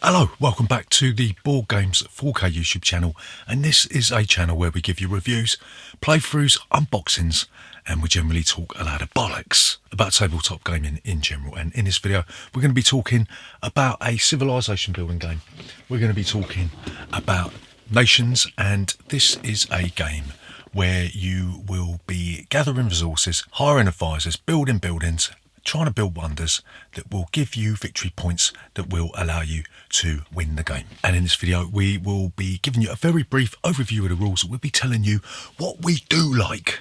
Hello, welcome back to the Board Games 4K YouTube channel, and this is a channel where we give you reviews, playthroughs, unboxings, and we generally talk a lot of bollocks about tabletop gaming in general. And in this video we're going to be talking about a civilization building game. We're going to be talking about nations, and this is a game where you will be gathering resources, hiring advisors, building buildings, trying to build wonders that will give you victory points that will allow you to win the game. And in this video we will be giving you a very brief overview of the rules. We'll be telling you what we do like,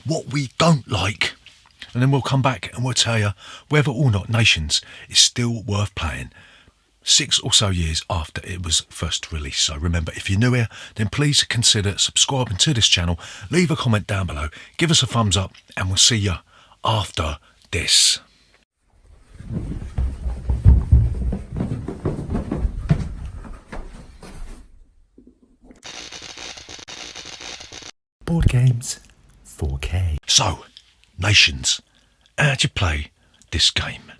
what we don't like, and then we'll come back and we'll tell you whether or not Nations is still worth playing 6 or so years after it was first released. So remember, if you're new here, then please consider subscribing to this channel, leave a comment down below, give us a thumbs up, and we'll see you after this. Board Games 4K. So, Nations. How'd you play this game?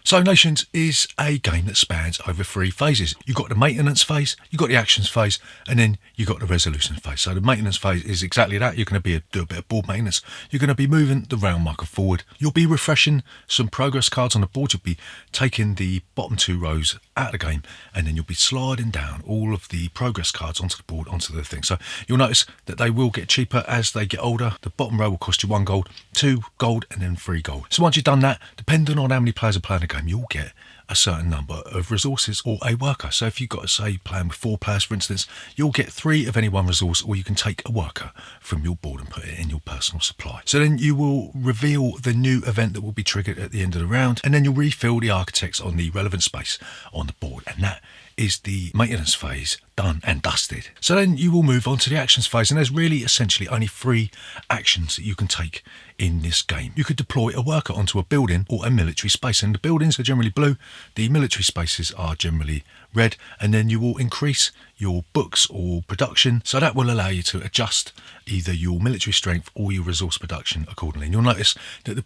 So Nations is a game that spans over 3 phases. You've got the maintenance phase, you've got the actions phase, and then you've got the resolution phase. So the maintenance phase is exactly that. You're going to do a bit of board maintenance. You're going to be moving the round marker forward. You'll be refreshing some progress cards on the board. You'll be taking the bottom 2 rows out of the game, and then you'll be sliding down all of the progress cards onto the board, onto the thing. So you'll notice that they will get cheaper as they get older. The bottom row will cost you 1 gold, 2 gold, and then 3 gold. So once you've done that, depending on how many players are playing the game, you'll get a certain number of resources or a worker. So if you've got, say, playing with 4 players, for instance, you'll get 3 of any one resource, or you can take a worker from your board and put it in your personal supply. So then you will reveal the new event that will be triggered at the end of the round, and then you'll refill the architects on the relevant space on the board, and that is the maintenance phase done and dusted. So then you will move on to the actions phase, and there's really essentially only 3 actions that you can take in this game. You could deploy a worker onto a building or a military space, and the buildings are generally blue, the military spaces are generally red, and then you will increase your books or production, so that will allow you to adjust either your military strength or your resource production accordingly. And you'll notice that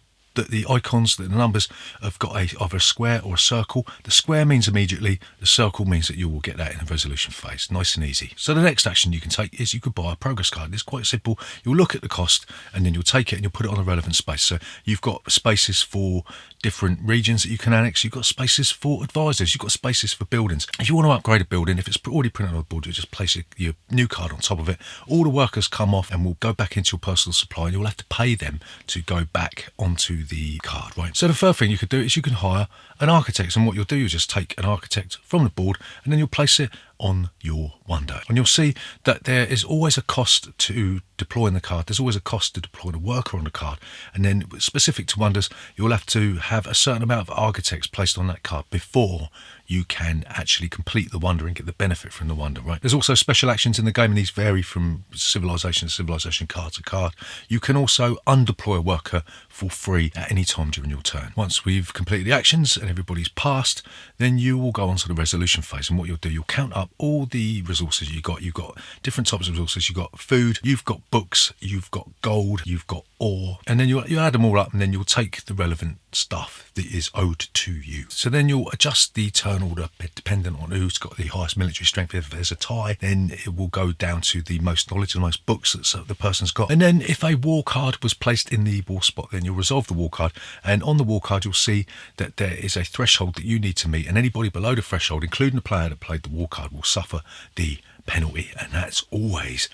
the icons, that the numbers have got either a square or a circle. The square means immediately, the circle means that you will get that in the resolution phase. Nice and easy. So the next action you can take is you could buy a progress card. It's quite simple. You'll look at the cost and then you'll take it and you'll put it on a relevant space. So you've got spaces for different regions that you can annex. You've got spaces for advisors. You've got spaces for buildings. If you want to upgrade a building, if it's already printed on the board, you just place your new card on top of it. All the workers come off and will go back into your personal supply, and you'll have to pay them to go back onto the card, right? So the third thing you could do is you can hire an architect, and what you'll do is just take an architect from the board and then you'll place it on your wonder, and you'll see that there is always a cost to deploying the card. There's always a cost to deploy the worker on the card, and then specific to wonders, you'll have to have a certain amount of architects placed on that card before you can actually complete the wonder and get the benefit from the wonder, right? There's also special actions in the game, and these vary from civilization to civilization, card to card. You can also undeploy a worker for free at any time during your turn. Once we've completed the actions and everybody's passed, then you will go on to the resolution phase, and what you'll do, you'll count up all the resources you've got. You've got different types of resources. You've got food, you've got books, you've got gold, you've got ore, and then you add them all up, and then you'll take the relevant stuff that is owed to you. So then you'll adjust the turn order dependent on who's got the highest military strength. If there's a tie, then it will go down to the most knowledge and the most books that the person's got. And then if a war card was placed in the war spot, then you'll resolve the war card, and on the war card you'll see that there is a threshold that you need to meet, and anybody below the threshold, including the player that played the war card, will suffer the penalty, and that's always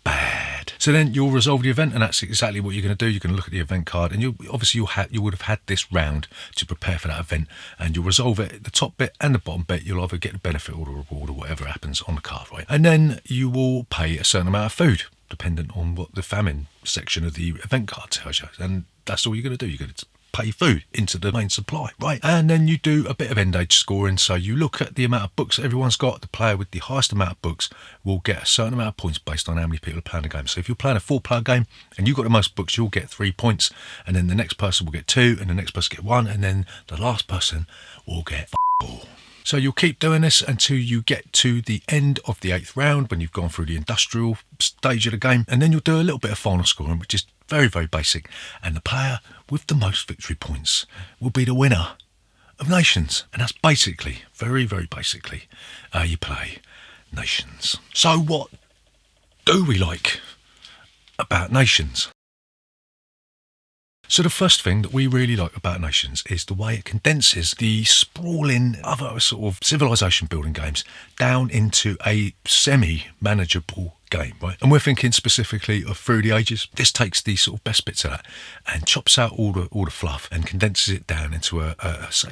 bad. So then you'll resolve the event, and that's exactly what you're going to do. You're going to look at the event card, and you would have had this round to prepare for that event, and you'll resolve it. The top bit and the bottom bit, you'll either get the benefit or the reward or whatever happens on the card, right? And then you will pay a certain amount of food dependent on what the famine section of the event card tells you, and that's all you're going to do. You're going to pay food into the main supply, right? And then you do a bit of end age scoring. So you look at the amount of books that everyone's got. The player with the highest amount of books will get a certain amount of points based on how many people are playing the game. So if you're playing a 4-player game and you've got the most books, you'll get 3 points, and then the next person will get 2, and the next person get 1, and then the last person will get 4. So you'll keep doing this until you get to the end of the 8th round, when you've gone through the industrial stage of the game, and then you'll do a little bit of final scoring, which is very, very basic, and the player with the most victory points will be the winner of Nations. And that's basically, very, very basically, how you play Nations. So what do we like about Nations? So the first thing that we really like about Nations is the way it condenses the sprawling other sort of civilization building games down into a semi-manageable game, right? And we're thinking specifically of Through the Ages. This takes the sort of best bits of that and chops out all the fluff and condenses it down into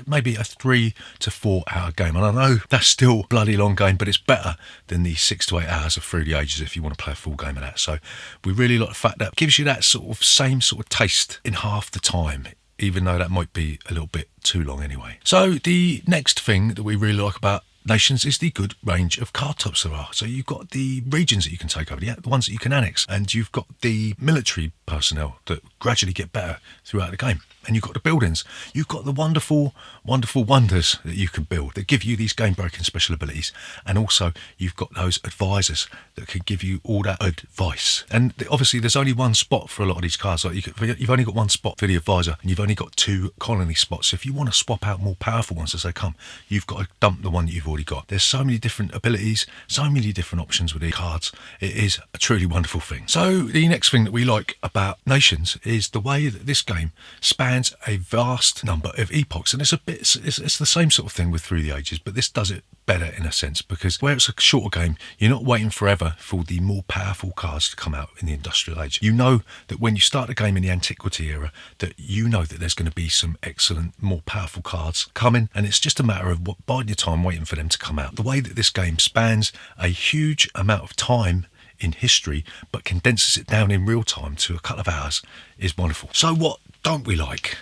maybe a 3 to 4 hour game. And I know that's still a bloody long game, but it's better than the 6 to 8 hours of Through the Ages if you want to play a full game of that. So we really like the fact that it gives you that sort of same sort of taste in half the time, even though that might be a little bit too long anyway. So the next thing that we really like about Nations is the good range of card types there are. So you've got the regions that you can take over, the ones that you can annex, and you've got the military personnel that gradually get better throughout the game. And you've got the buildings. You've got the wonderful, wonderful wonders that you can build that give you these game-breaking special abilities. And also, you've got those advisors that can give you all that advice. And obviously, there's only one spot for a lot of these cards. Like you've only got one spot for the advisor, and you've only got 2 colony spots. So if you want to swap out more powerful ones as they come, you've got to dump the one that you've already got. There's so many different abilities, so many different options with these cards. It is a truly wonderful thing. So the next thing that we like about Nations is the way that this game spans a vast number of epochs, and it's the same sort of thing with Through the Ages, but this does it better in a sense, because where it's a shorter game, you're not waiting forever for the more powerful cards to come out in the Industrial Age. You know that when you start the game in the Antiquity era, that you know that there's going to be some excellent, more powerful cards coming, and it's just a matter of biding your time waiting for them to come out. The way that this game spans a huge amount of time in history, but condenses it down in real time to a couple of hours is wonderful. So what don't we like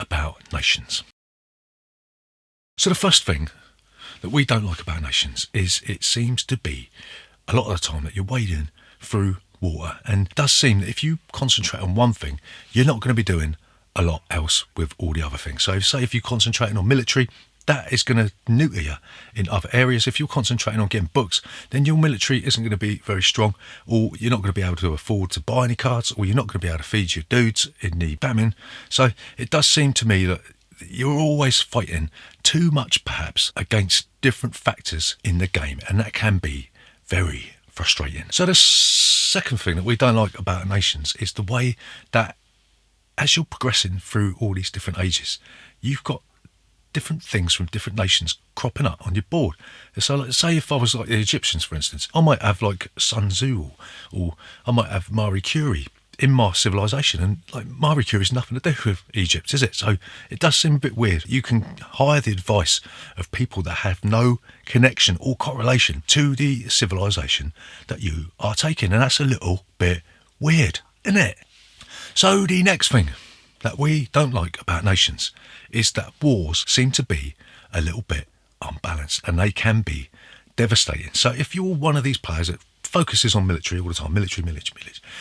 about Nations? So the first thing that we don't like about Nations is it seems to be a lot of the time that you're wading through water, and it does seem that if you concentrate on one thing, you're not going to be doing a lot else with all the other things. So say if you're concentrating on military, that is going to neuter you in other areas. If you're concentrating on getting books, then your military isn't going to be very strong, or you're not going to be able to afford to buy any cards, or you're not going to be able to feed your dudes in the famine. So it does seem to me that you're always fighting too much, perhaps, against different factors in the game, and that can be very frustrating. So the second thing that we don't like about Nations is the way that as you're progressing through all these different ages, you've got different things from different nations cropping up on your board. So like, say if I was like the Egyptians, for instance, I might have like Sun Tzu, or I might have Marie Curie in my civilization, and like Marie Curie has nothing to do with Egypt, is it? So it does seem a bit weird. You can hire the advice of people that have no connection or correlation to the civilization that you are taking, and that's a little bit weird, isn't it? So the next thing that we don't like about Nations is that wars seem to be a little bit unbalanced, and they can be devastating. So if you're one of these players that focuses on military all the time, military,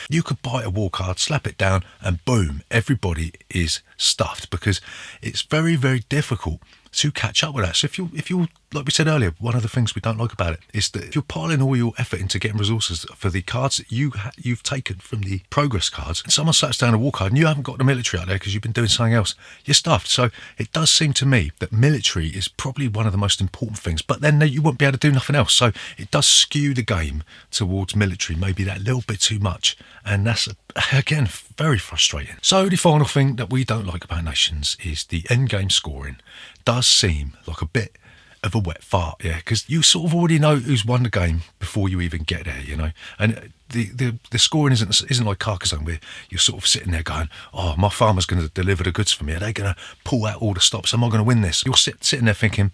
you could buy a war card, slap it down, and boom, everybody is stuffed, because it's very, very difficult to catch up with that. So if you're like we said earlier, one of the things we don't like about it is that if you're piling all your effort into getting resources for the cards that you've taken from the progress cards, and someone slaps down a war card and you haven't got the military out there because you've been doing something else, you're stuffed. So it does seem to me that military is probably one of the most important things, but then you won't be able to do nothing else. So it does skew the game towards military, maybe that little bit too much, and that's again very frustrating. So the final thing that we don't like about Nations is the end game scoring does seem like a bit of a wet fart, yeah, because you sort of already know who's won the game before you even get there, you know. And the scoring isn't like Carcassonne, where you're sort of sitting there going, oh, my farmer's going to deliver the goods for me, are they going to pull out all the stops, am I going to win this? You're sitting there thinking,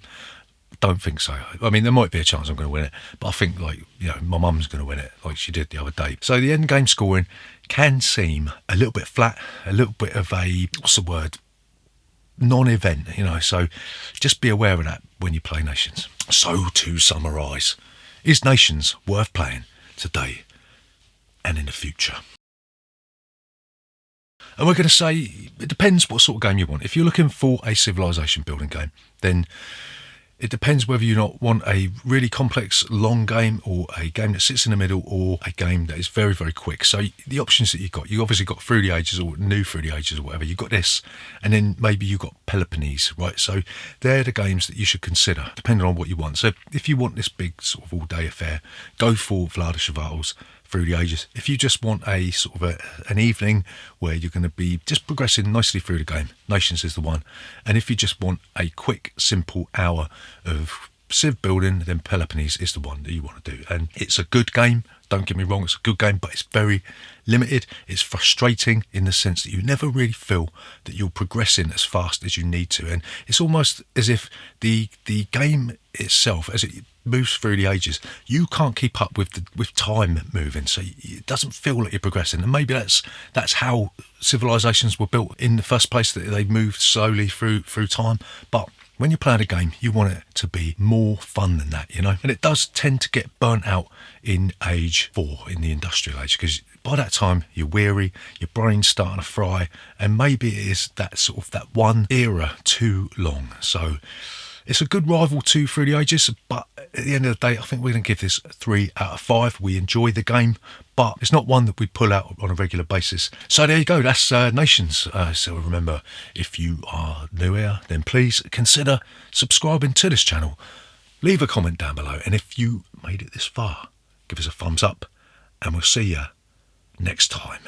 don't think so. I mean, there might be a chance I'm going to win it, but I think, like, you know, my mum's going to win it like she did the other day. So the end game scoring can seem a little bit flat, a little bit of a, what's the word, non-event, you know. So just be aware of that when you play Nations. So to summarise, is Nations worth playing today and in the future? And we're going to say it depends what sort of game you want. If you're looking for a civilization building game, then It depends whether you not want a really complex, long game, or a game that sits in the middle, or a game that is very, very quick. So the options that you obviously got Through the Ages or New Through the Ages or whatever. You've got this, and then maybe you've got Peloponnese, right? So they're the games that you should consider, depending on what you want. So if you want this big sort of all-day affair, go for Vlaada Chvátil's Through the Ages. If you just want a sort of an evening where you're going to be just progressing nicely through the game, Nations is the one. And if you just want a quick, simple hour of civ building, then Peloponnese is the one that you want to do. And it's a good game, don't get me wrong, it's a good game, but it's very limited. It's frustrating in the sense that you never really feel that you're progressing as fast as you need to. And it's almost as if the game itself, as it moves through the ages, you can't keep up with time moving, so it doesn't feel like you're progressing. And maybe that's how civilizations were built in the first place, that they moved slowly through time. But when you're playing a game, you want it to be more fun than that, you know. And it does tend to get burnt out in age 4, in the industrial age, because by that time you're weary, your brain's starting to fry, and maybe it is that sort of that one era too long. So it's a good rival to Through the Ages, but at the end of the day, I think we're going to give this 3 out of 5. We enjoy the game, but it's not one that we pull out on a regular basis. So there you go, that's Nations. So remember, if you are new here, then please consider subscribing to this channel. Leave a comment down below, and if you made it this far, give us a thumbs up, and we'll see you next time.